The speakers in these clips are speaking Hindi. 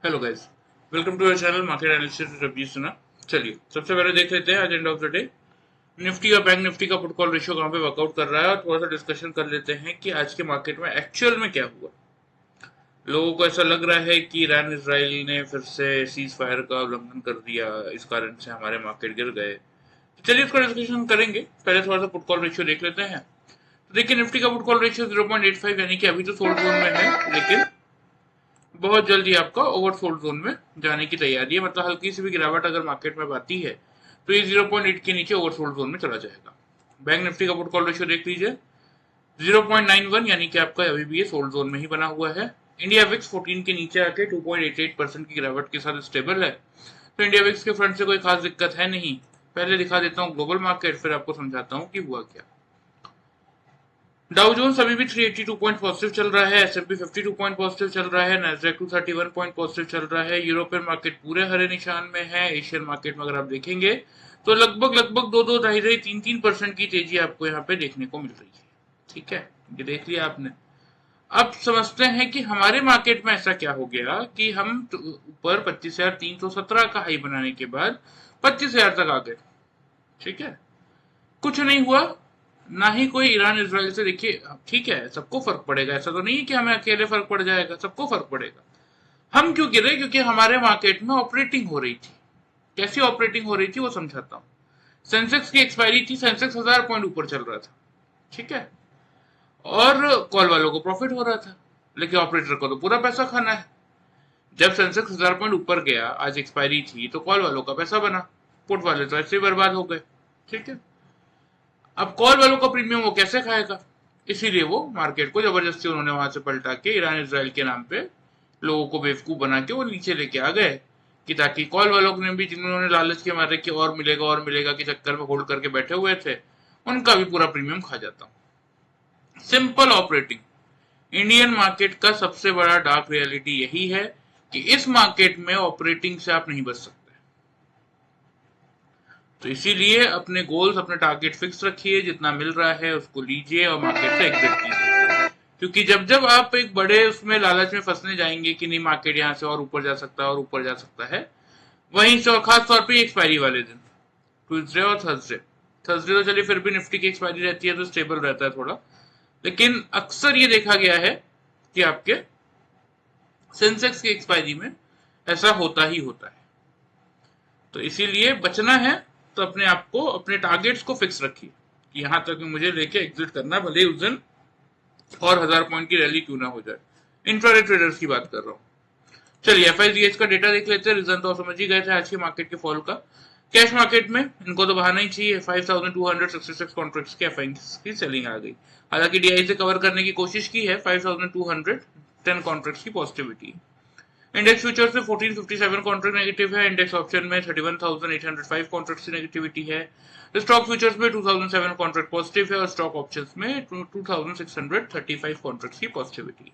Hello guys, welcome to our channel market analysis Ravi Suna. चलिए सबसे पहले देख लेते हैं आज end of the day Nifty और बैंक निफ्टी का पुट कॉल रेशियो कहाँ पे वर्कआउट कर रहा है और थोड़ा सा डिस्कशन कर लेते हैं कि आज के मार्केट में एक्चुअल में क्या हुआ। लोगों को ऐसा लग रहा है कि ईरान इसराइल ने फिर से सीज फायर का उल्लंघन कर दिया, इस कारण से हमारे मार्केट गिर गए। तो चलिए इसका डिस्कशन करेंगे। पहले थोड़ा सा पुट कॉल रेशियो देख लेते हैं। तो देखिए निफ्टी का पुट कॉल रेशियो 0.85 यानी कि अभी तो सोल्ड जोन में है, लेकिन बहुत जल्दी आपका ओवरसोल्ड जोन में जाने की तैयारी है। मतलब हल्की सी भी गिरावट अगर मार्केट में आती है तो ये 0.8 के नीचे ओवरसोल्ड जोन में चला जाएगा। बैंक निफ्टी का पुट कॉल रेशियो देख लीजिए 0.91 यानी कि आपका अभी भी ये सोल्ड जोन में ही बना हुआ है। इंडिया विक्स 14 के नीचे आके 2.88% की गिरावट के साथ स्टेबल है। तो इंडिया विक्स के फ्रंट से कोई खास दिक्कत है नहीं। पहले दिखा देता हूँ ग्लोबल मार्केट, फिर आपको समझाता हूँ कि हुआ क्या। डाउ जोन्स अभी भी 382 पॉइंट पॉजिटिव चल रहा है, S&P 52 पॉइंट पॉजिटिव चल रहा है, नैस्डैक 231 पॉइंट पॉजिटिव चल रहा है। यूरोपियन मार्केट पूरे हरे निशान में है। एशियन मार्केट में अगर आप देखेंगे तो लगभग 2 ढाई 3% की तेजी आपको यहाँ पे देखने को मिल रही है। ठीक है, ये देख लिया आपने। अब समझते हैं कि हमारे मार्केट में ऐसा क्या हो गया कि हम ऊपर 25,317 का हाई बनाने के बाद 25,000 तक आ गए। ठीक है, कुछ नहीं हुआ, ना ही कोई ईरान इसराइल से। देखिए ठीक है, सबको फर्क पड़ेगा, ऐसा तो नहीं है कि हमें अकेले फर्क पड़ जाएगा, सबको फर्क पड़ेगा। हम क्यों गिरे? क्योंकि हमारे मार्केट में ऑपरेटिंग हो रही थी। कैसी ऑपरेटिंग हो रही थी वो समझाता हूँ। सेंसेक्स की एक्सपायरी थी, सेंसेक्स 1000 पॉइंट ऊपर चल रहा था। ठीक है, और कॉल वालों को प्रॉफिट हो रहा था, लेकिन ऑपरेटर को तो पूरा पैसा खाना है। जब सेंसेक्स 1000 पॉइंट ऊपर गया, आज एक्सपायरी थी, तो कॉल वालों का पैसा बना, पुट वाले तो ऐसे ही बर्बाद हो गए। ठीक है, अब कॉल वालों का प्रीमियम वो कैसे खाएगा? इसीलिए वो मार्केट को जबरदस्ती उन्होंने वहां से पलटा के ईरान इसराइल के नाम पे लोगों को बेवकूफ बना के वो नीचे लेके आ गए, कि ताकि कॉल वालों ने भी, जिन्होंने लालच के मारे कि और मिलेगा के चक्कर में होल्ड करके बैठे हुए थे, उनका भी पूरा प्रीमियम खा जाता। Simple operating. इंडियन मार्केट का सबसे बड़ा डार्क रियलिटी यही है कि इस मार्केट में ऑपरेटिंग से आप नहीं बच सकते। तो इसीलिए अपने गोल्स, अपने टारगेट फिक्स रखिए, जितना मिल रहा है उसको लीजिए और मार्केट से एग्जिट कीजिए। क्योंकि जब जब आप एक बड़े उसमें लालच में फंसने जाएंगे कि नहीं मार्केट यहाँ से और ऊपर जा सकता है और ऊपर जा सकता है, वहीं से, और खास तौर पे एक्सपायरी वाले दिन, ट्यूजडे और थर्सडे। थर्सडे तो चलिए फिर भी निफ्टी की एक्सपायरी रहती है तो स्टेबल रहता है थोड़ा, लेकिन अक्सर ये देखा गया है कि आपके सेंसेक्स की एक्सपायरी में ऐसा होता ही होता है। तो इसीलिए बचना है तो अपने आप को, अपने टारगेट्स को फिक्स रखिए कि यहां तक मुझे लेके एग्जिट करना, भले उस दिन और 1000 पॉइंट की रैली क्यों ना हो जाए। इंट्राडे ट्रेडर्स की बात कर रहा हूँ। चलिए FICH का डेटा देख लेते हैं। रीजन तो समझ ही गए थे आज के मार्केट के फॉल का। कैश मार्केट में इनको तो बहाना ही चाहिए, 5266 कॉन्ट्रैक्ट्स के FIs की सेलिंग आ गई। हालांकि DI से कवर करने की कोशिश की है, 5210 कॉन्ट्रैक्ट्स की पॉजिटिविटी। इंडेक्स फ्यूचर से 1457 कॉन्ट्रैक्ट नेगेटिव है। इंडेक्स ऑप्शन में 31,805 कॉन्ट्रैक्ट की नेगेटिविटी है। स्टॉक फ्यूचर्स में 2007 कॉन्ट्रैक्ट पॉजिटिव है और स्टॉक ऑप्शंस में 2635 कॉन्ट्रैक्ट की पॉजिटिविटी है।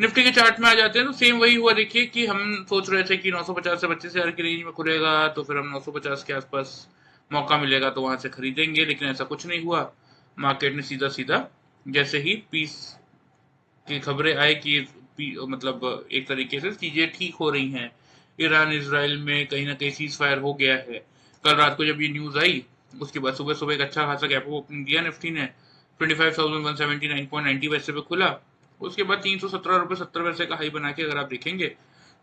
निफ्टी के चार्ट में आ जाते हैं तो सेम वही हुआ। देखिए कि हम सोच रहे थे कि 950 से 25,000 की रेंज में खुलेगा, तो फिर हम 950 के आसपास मौका मिलेगा तो वहां से खरीदेंगे, लेकिन ऐसा कुछ नहीं हुआ। मार्केट ने सीधा सीधा जैसे ही पीस की खबरें आई कि मतलब एक तरीके से चीजें ठीक हो रही हैं, ईरान इसराइल में कहीं ना कहीं सीज फायर हो गया है। कल रात को जब ये न्यूज आई, उसके बाद सुबह सुबह एक अच्छा खासा गैप ओपनिंग दिया निफ्टी ने, 25,179.90 पैसे पे खुला। उसके बाद 317 रुपये 70 पैसे का हाई बना के अगर आप देखेंगे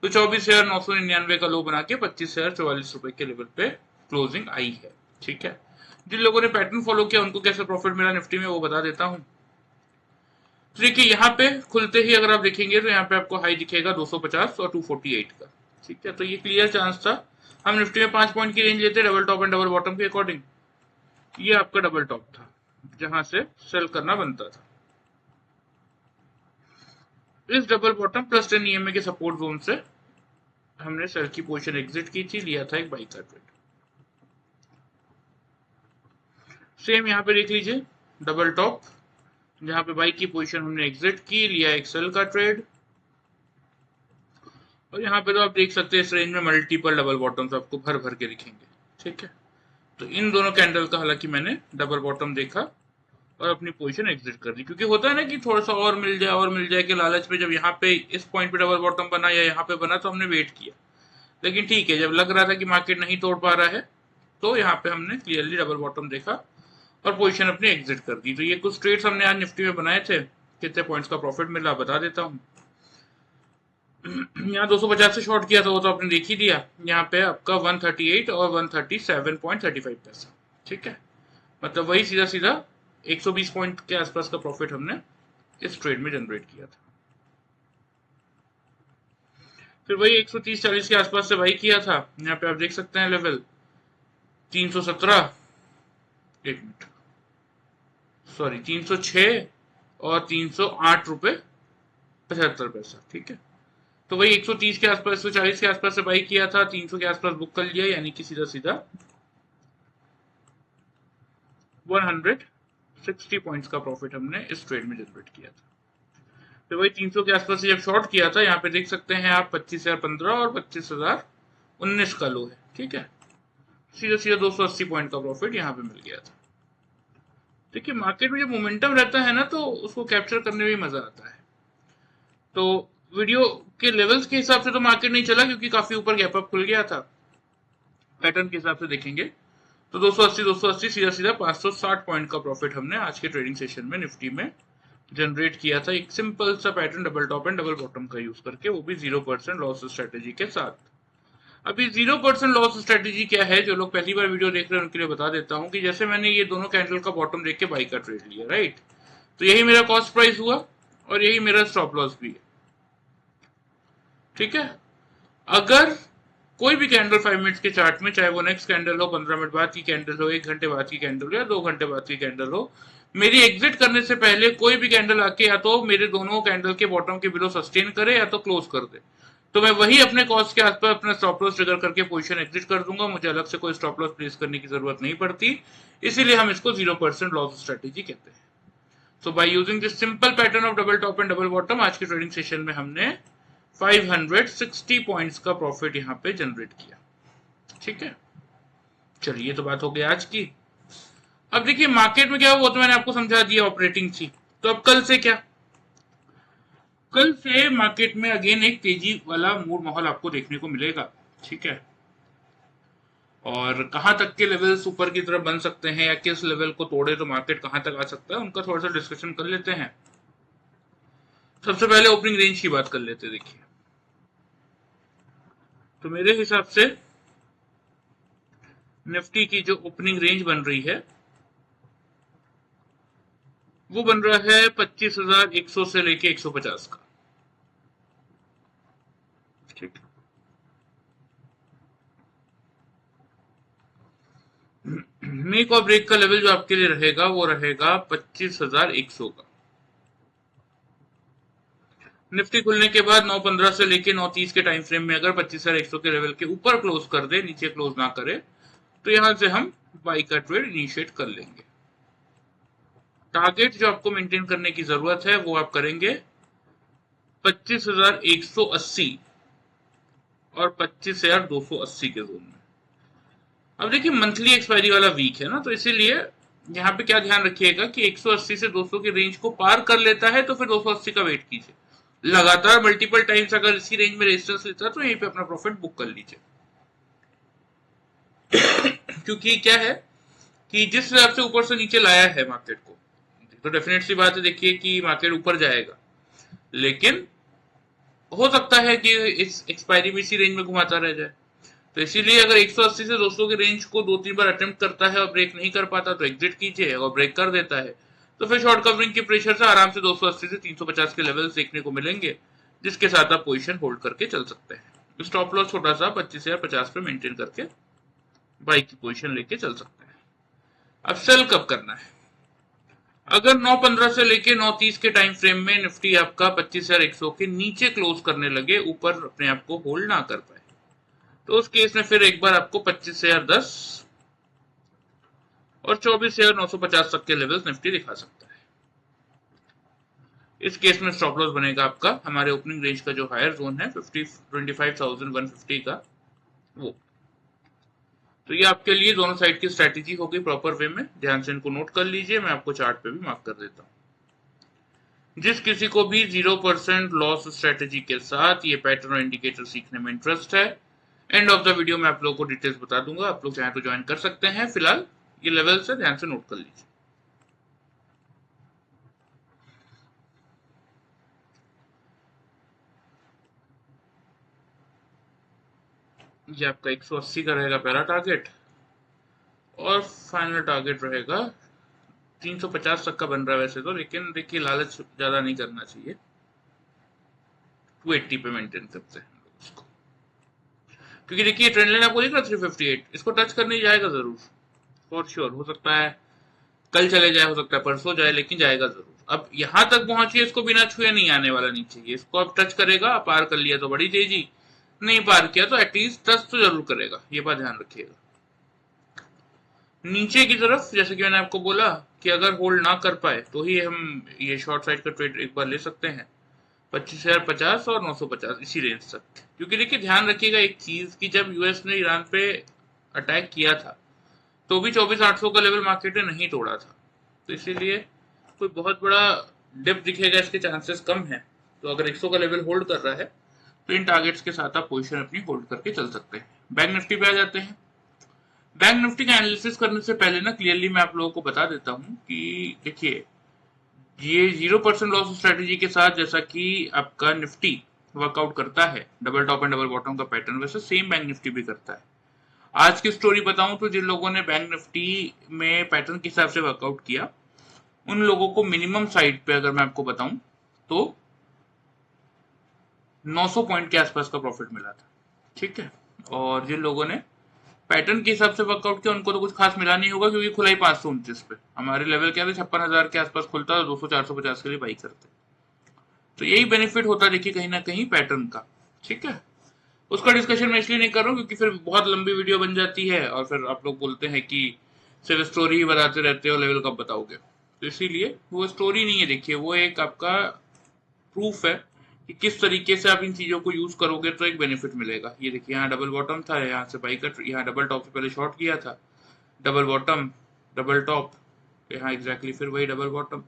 तो 24,999 का लो बना के 25,044 रुपए के लेवल पे क्लोजिंग आई है। ठीक है, जिन लोगों ने पैटर्न फॉलो किया उनको कैसे प्रॉफिट मिला निफ्टी में वो बता देता हूँ। तो देखिए यहाँ पे खुलते ही अगर आप देखेंगे तो यहाँ पे आपको हाई दिखेगा 250 और 248 का। ठीक है, तो ये क्लियर चांस था। हम निफ्टी में 5 पॉइंट की रेंज लेते double top and double bottom के अकॉर्डिंग। ये आपका डबल टॉप था जहां से सेल करना बनता था। इस डबल बॉटम प्लस 10 EMA के सपोर्ट जोन से हमने सेल की पोजीशन एग्जिट की थी, लिया था एक बाई का ट्रेड। सेम यहाँ पे देख लीजिए, डबल टॉप जहां पे बाई की पोजीशन हमने एग्जिट की, लिया एक सेल का ट्रेड। और यहाँ पे तो आप देख सकते हैं इस रेंज में मल्टीपल डबल बॉटम्स आपको भर भर के दिखेंगे। ठीक है, तो इन दोनों कैंडल का हालांकि मैंने डबल बॉटम देखा और अपनी पोजीशन एग्जिट कर दी। क्योंकि होता है ना कि थोड़ा सा और मिल जाए के लालच में जब यहाँ पे इस पॉइंट पे डबल बॉटम बना या यहाँ पे बना तो हमने वेट किया, लेकिन ठीक है, जब लग रहा था कि मार्केट नहीं तोड़ पा रहा है तो यहाँ पे हमने क्लियरली डबल बॉटम देखा और पोजीशन अपनी एग्जिट कर दी। तो ये कुछ ट्रेड्स हमने आज निफ्टी में बनाए थे। कितने पॉइंट्स का प्रॉफिट मिला बता देता हूँ। यहाँ 250 से शॉर्ट किया था वो तो आपने देख ही दिया। यहाँ पे आपका 138 और 137.35 पैसा, ठीक है, मतलब वही सीधा सीधा 120 पॉइंट के आसपास का प्रॉफिट हमने इस ट्रेड में जनरेट किया था। फिर वही 130-40 के आसपास से भाई किया था। यहाँ पे आप देख सकते हैं लेवल 317, एक मिनट, सॉरी 306 और 308 रुपए 75 पैसा, ठीक है। तो वही 130 के आसपास 140 के आसपास से बाई किया था, 300 के आसपास बुक कर लिया, यानी कि सीधा सीधा 160 पॉइंट्स का प्रॉफिट हमने इस ट्रेड में जनरेट किया था। तो वही 300 के आसपास से जब शॉर्ट किया था, यहाँ पे देख सकते हैं आप 25,015 और 25,019 का लो है, ठीक है, सीधा सीधा 280 पॉइंट का प्रॉफिट यहाँ पे मिल गया था। देखिए मार्केट में जब मोमेंटम रहता है ना तो उसको कैप्चर करने में मजा आता है। तो वीडियो के लेवल्स के हिसाब से तो मार्केट नहीं चला क्योंकि काफी ऊपर गैप अप खुल गया था। पैटर्न के हिसाब से देखेंगे तो 280 सीधा सीधा 560 पॉइंट का प्रॉफिट हमने आज के ट्रेडिंग सेशन में निफ्टी में जनरेट किया था। एक सिंपल सा pattern double top and double bottom का यूज करके, वो भी 0% लॉस स्ट्रेटेजी के साथ। अभी 0% लॉस स्ट्रेटेजी क्या है, जो लोग पहली बार वीडियो देख रहे हैं उनके लिए बता देता हूं कि जैसे मैंने ये दोनों कैंडल का बॉटम देख के बाई का ट्रेड लिया, राइट, तो यही मेरा कॉस्ट प्राइस हुआ और यही मेरा स्टॉप लॉस भी है, ठीक है। अगर कोई भी कैंडल 5 मिनट्स के चार्ट में, चाहे वो नेक्स्ट कैंडल हो, 15 मिनट बाद की कैंडल हो, 1 घंटे बाद की कैंडल हो या 2 घंटे बाद की कैंडल हो, मेरी एग्जिट करने से पहले कोई भी कैंडल आके या तो मेरे दोनों कैंडल के बॉटम के बिलो सस्टेन करे या तो क्लोज कर दे, तो मैं वही अपने कॉस्ट के आसपास अपना स्टॉप लॉस ट्रिगर करके पोजीशन एग्जिट कर दूंगा। मुझे अलग से कोई स्टॉप लॉस प्लेस करने की जरूरत नहीं पड़ती, इसीलिए हम इसको 0% लॉस स्ट्रेटेजी कहते हैं। So by using this simple pattern of double top and double bottom, आज के ट्रेडिंग सेशन में हमने 560 पॉइंट्स का प्रॉफिट यहाँ पे जनरेट किया, ठीक है। चलिए, तो बात हो गई आज की। अब देखिए मार्केट में क्या हुआ, वो तो मैंने आपको समझा दिया, ऑपरेटिंग थी। तो अब कल से क्या, कल से मार्केट में अगेन एक तेजी वाला मूड माहौल आपको देखने को मिलेगा, ठीक है। और कहां तक के लेवल्स ऊपर की तरफ बन सकते हैं या किस लेवल को तोड़े तो मार्केट कहां तक आ सकता है, उनका थोड़ा सा डिस्कशन कर लेते हैं। सबसे पहले ओपनिंग रेंज की बात कर लेते हैं। देखिए, तो मेरे हिसाब से निफ्टी की जो ओपनिंग रेंज बन रही है वो बन रहा है 25,100 से लेके 150 का, ठीक। मेक और ब्रेक का लेवल जो आपके लिए रहेगा वो रहेगा 25,100 का। निफ्टी खुलने के बाद 9:15 से लेके 9:30 के टाइम फ्रेम में अगर 25,100 के लेवल के ऊपर क्लोज कर दे, नीचे क्लोज ना करे, तो यहां से हम बाई का ट्रेड इनिशिएट कर लेंगे। टारगेट जो आपको मेंटेन करने की जरूरत है वो आप करेंगे 25,180 और 25,280 के जोन में। अब देखिए मंथली एक्सपायरी वाला वीक है ना, तो इसीलिए यहाँ पे क्या ध्यान रखिएगा कि 180 से 200 के रेंज को पार कर लेता है तो फिर 280 का वेट कीजिए। लगातार मल्टीपल टाइम्स अगर इसी रेंज में रेजिस्टेंस लेता है तो यहीं पे अपना प्रॉफिट बुक कर लीजिए। क्योंकि क्या है कि जिस हिसाब से ऊपर से नीचे लाया है मार्केट को, तो डेफिनेट सी बात है देखिए कि मार्केट ऊपर जाएगा, लेकिन हो सकता है कि इस एक्सपायरी में इसी रेंज में घुमाता रह जाए। तो इसीलिए अगर 180 से 200 के रेंज को 2-3 बार अटेम्प्ट करता है और ब्रेक नहीं कर पाता तो एग्जिट कीजिए, और ब्रेक कर देता है तो फिर शॉर्ट कवरिंग के प्रेशर से आराम से 280 से 350 के लेवल देखने को मिलेंगे, जिसके साथ आप पोजीशन होल्ड करके चल सकते हैं। स्टॉप लॉस छोटा सा 25,050 पे मेंटेन करके बाई की पोजीशन लेके चल सकते हैं। अब सेल कब करना है, अगर 9:15 से लेके 9:30 के टाइम फ्रेम में निफ्टी आपका 25,100 के नीचे क्लोज करने लगे, ऊपर अपने आप को होल्ड ना कर पाए, तो उस केस में फिर एक बार आपको 25,010 और 24,950 तक के लेवल्स निफ्टी दिखा सकता है। इस केस में स्टॉप लॉस बनेगा आपका हमारे ओपनिंग रेंज का जो हायर जोन है 25,150 का, वो तो ये आपके लिए दोनों साइड की स्ट्रैटेजी हो गई प्रॉपर वे में, ध्यान से इनको नोट कर लीजिए। मैं आपको चार्ट पे भी मार्क कर देता हूँ। जिस किसी को भी 0% लॉस स्ट्रेटेजी के साथ ये पैटर्न और इंडिकेटर सीखने में इंटरेस्ट है, एंड ऑफ द वीडियो में आप लोगों को डिटेल्स बता दूंगा, आप लोग चाहें तो ज्वाइन कर सकते हैं। फिलहाल ये लेवल से ध्यान से नोट कर लीजिए। ये आपका 180 का रहेगा पहला टारगेट, और फाइनल टारगेट रहेगा 350 तक का बन रहा है वैसे तो, लेकिन देखिए लालच ज्यादा नहीं करना चाहिए। 280 पे मेंटेन करते हैं उसको, क्योंकि देखिए ट्रेंड लाइन आपको दिख रहा है 358, इसको टच करने जाएगा जरूर, फॉर श्योर। हो सकता है कल चले जाए, हो सकता है परसों जाए, लेकिन जाएगा जरूर। अब यहां तक पहुंचिए, इसको बिना छुए नहीं आने वाला नीचे। ये इसको अब टच करेगा, पार कर लिया तो बड़ी तेजी, नहीं पार किया तो एटलीस्ट टच तो जरूर करेगा, ये बात ध्यान रखिएगा। नीचे की तरफ जैसे कि मैंने आपको बोला कि अगर होल्ड ना कर पाए तो ही हम ये शॉर्ट साइड का ट्रेड एक बार ले सकते हैं, 25,050 और 950 इसी रेंज तक। क्योंकि देखिए ध्यान रखिएगा एक चीज कि जब यूएस ने ईरान पे अटैक किया था तो भी 24,800 का लेवल मार्केट ने नहीं तोड़ा था, तो इसीलिए कोई बहुत बड़ा डिप दिखेगा इसके चांसेस कम है। तो अगर 100 का लेवल होल्ड कर रहा है तो इन टारगेट्स के साथ आप पोजीशन अपनी होल्ड करके चल सकते हैं। बैंक निफ्टी पे आ जाते हैं। बैंक निफ्टी का एनालिसिस करने से पहले ना क्लियरली मैं आप लोगों को बता देता हूँ कि देखिए ये 0% लॉस स्ट्रेटेजी के साथ जैसा कि आपका निफ्टी वर्कआउट करता है, double top and double bottom का पैटर्न, वैसे सेम बैंक निफ्टी भी करता है। आज की स्टोरी बताऊं तो जिन लोगों ने बैंक निफ्टी में पैटर्न के हिसाब से वर्कआउट किया, उन लोगों को मिनिमम साइड पे अगर मैं आपको बताऊं तो 900 पॉइंट के आसपास का प्रॉफिट मिला था, ठीक है। और जिन लोगों ने पैटर्न के हिसाब से वर्कआउट किया उनको तो कुछ खास मिला नहीं होगा, क्योंकि खुला ही 529 पे। हमारे लेवल क्या थे, 56,000 के आसपास खुलता, 200-450 के लिए बाई करते। तो यही बेनिफिट होता है देखिए कहीं ना कहीं पैटर्न का, ठीक है। उसका डिस्कशन मैं इसलिए नहीं कर रहा हूँ क्योंकि फिर बहुत लंबी वीडियो बन जाती है और फिर आप लोग बोलते हैं कि सिर्फ स्टोरी ही बताते रहते हो, लेवल कब बताओगे। तो इसीलिए वो स्टोरी नहीं है, देखिए वो एक आपका प्रूफ है कि किस तरीके से आप इन चीजों को यूज करोगे तो एक बेनिफिट मिलेगा। ये देखिए यहाँ डबल बॉटम था, यहाँ से बाई कट, यहाँ डबल टॉप से पहले शॉर्ट किया था, डबल बॉटम, डबल टॉप, यहाँ एग्जैक्टली फिर वही डबल बॉटम।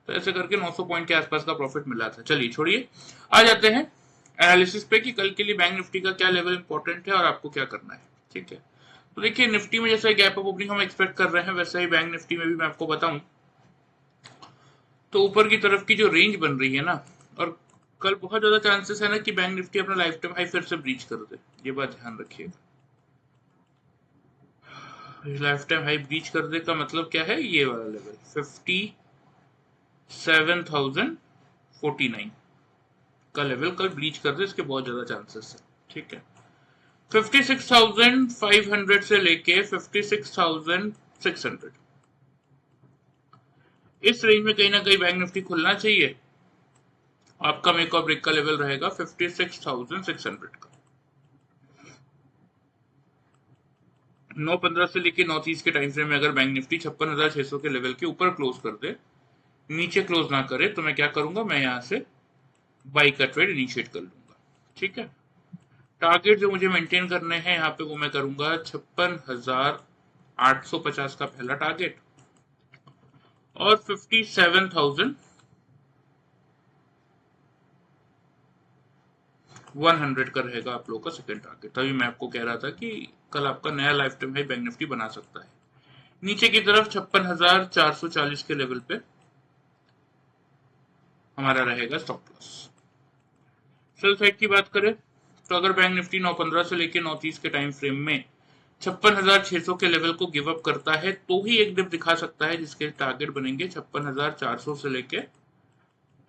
तो ऐसे करके 900 पॉइंट के आसपास का प्रॉफिट मिला था। चलिए छोड़िए, आ जाते हैं एनालिसिस पे कि कल के लिए बैंक निफ्टी का क्या लेवल इंपॉर्टेंट है और आपको क्या करना है, ठीक है। तो देखिए निफ्टी में जैसे गैप अप ओपनिंग हम एक्सपेक्ट कर रहे हैं, वैसे ही बैंक निफ्टी में भी मैं आपको बताऊं तो ऊपर की तरफ की जो रेंज बन रही है ना, और कल बहुत ज्यादा चांसेस है ना कि बैंक निफ्टी अपना लाइफ टाइम हाई फिर से ब्रीच कर दे, ये बात ध्यान रखिएगा। लाइफ टाइम हाई ब्रीच कर दे का मतलब क्या है, ये वाला लेवल 57,049 का लेवल कल ब्रीच कर दे, इसके बहुत ज्यादा चांसेस है, ठीक है। 56,500 से लेके 56,600 इस रेंज में कहीं ना कहीं बैंक निफ्टी खुलना चाहिए। आपका मेक और ब्रेक का लेवल रहेगा 56,600 का। 9:15 से लेके 9:30 के टाइम फ्रेम में अगर बैंक निफ्टी 56,600 के लेवल के ऊपर क्लोज कर दे, नीचे क्लोज ना करे, तो मैं क्या करूंगा, मैं यहां से बाई का ट्रेड इनिशिएट कर लूंगा, ठीक है। टारगेट जो मुझे मेंटेन करने हैं यहाँ पे वो मैं करूंगा 56,850 का पहला टारगेट, और 57,100 का रहेगा आप लोगों का सेकंड टारगेट। तभी मैं आपको कह रहा था कि कल आपका नया life time high bank Nifty बना सकता है। नीचे की तरफ 56,440 के लेवल पे हमारा रहेगा स्टॉप लॉस। सेल साइड की बात करें तो अगर बैंक निफ्टी 9:15 से लेकर 9:30 के टाइम फ्रेम में 56,600 के लेवल को गिव अप करता है तो ही एक डिप दिखा सकता है, जिसके टारगेट बनेंगे 56,400 से लेके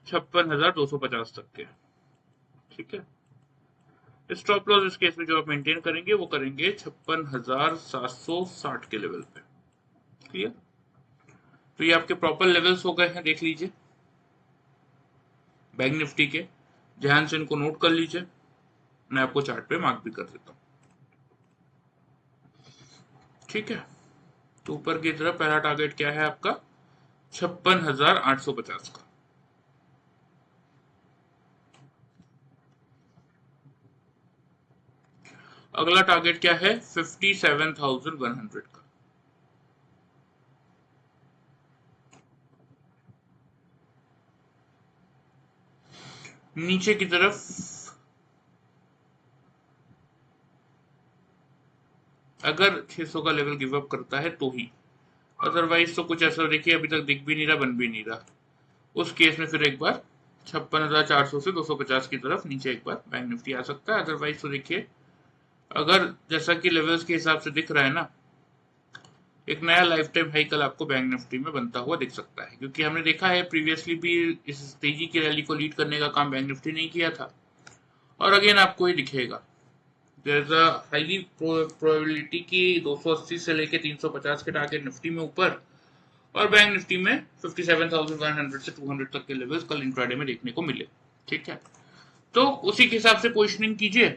56,250 तक के, ठीक है। स्टॉप लॉस इस केस में जो आप मेंटेन करेंगे वो करेंगे 56,760 के लेवल पे, क्लियर। तो ये आपके प्रॉपर लेवल्स हो गए हैं, देख लीजिए बैंक निफ्टी के, ध्यान से इनको नोट कर लीजिए। मैं आपको चार्ट पे मार्क भी कर देता हूं, ठीक है। तो ऊपर की तरफ पहला टारगेट क्या है आपका, 56,850 का। अगला टारगेट क्या है 57,100 का। नीचे की तरफ अगर 600 का लेवल गिव अप करता है तो ही, अदरवाइज तो कुछ ऐसा देखिए अभी तक दिख भी नहीं रहा, बन भी नहीं रहा। उस केस में फिर एक बार 56,400 से 250 की तरफ नीचे एक बार बैंक निफ्टी आ सकता है। अदरवाइज तो देखिए अगर जैसा कि लेवल्स के हिसाब से दिख रहा है ना, एक नया लाइफ टाइम हाई कल आपको बैंक निफ्टी में बनता हुआ दिख सकता है, क्योंकि हमने देखा है प्रीवियसली भी इस तेजी की रैली को लीड करने का काम बैंक निफ्टी ने किया था, और अगेन आपको ही दिखेगा। There is a highly probability कि 280 से लेके 350 के टारगेट निफ्टी में ऊपर और बैंक निफ्टी में 57,100 से 200 तक के लेवल्स कल इंट्राडे में देखने को मिले। ठीक है, तो उसी के हिसाब से पोजिशनिंग कीजिए।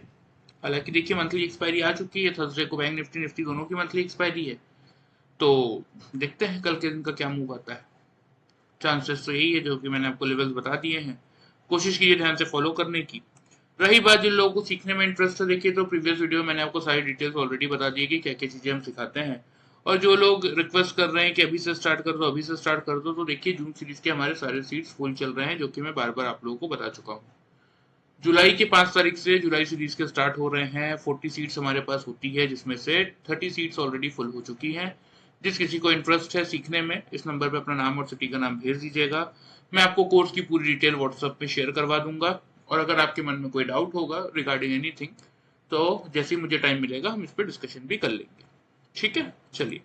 हालांकि देखिए मंथली एक्सपायरी आ चुकी है, थर्सडे को बैंक निफ्टी निफ्टी दोनों की मंथली एक्सपायरी है, तो देखते हैं कल के दिन का क्या मूव आता है। चांसेस तो यही है जो कि मैंने आपको लेवल्स बता दिए हैं, कोशिश कीजिए ध्यान से फॉलो करने की। रही बात जिन लोगों को सीखने में इंटरेस्ट है, देखिए तो प्रीवियस वीडियो मैंने आपको सारी डिटेल्स ऑलरेडी बता दी है कि क्या क्या चीजें हम सिखाते हैं। और जो लोग रिक्वेस्ट कर रहे हैं कि अभी से स्टार्ट कर दो, अभी से स्टार्ट कर दो, तो देखिए जून सीरीज के हमारे सारे सीट्स फुल चल रहे हैं, जो कि मैं बार बार आप लोगों को बता चुका हूँ। जुलाई के 5 तारीख से जुलाई सीरीज के स्टार्ट हो रहे हैं। 40 सीट्स हमारे पास होती है, जिसमें से 30 सीट्स ऑलरेडी फुल हो चुकी हैं। जिस किसी को इंटरेस्ट है सीखने में, इस नंबर पे अपना नाम और सिटी का नाम भेज दीजिएगा। मैं आपको कोर्स की पूरी डिटेल व्हाट्सएप पे शेयर करवा दूंगा, और अगर आपके मन में कोई डाउट होगा रिगार्डिंग एनीथिंग, तो जैसे ही मुझे टाइम मिलेगा हम इस पर डिस्कशन भी कर लेंगे। ठीक है, चलिए,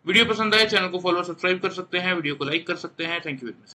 वीडियो पसंद आए चैनल को फॉलो सब्सक्राइब कर सकते हैं, वीडियो को लाइक कर सकते हैं। Thank you very much.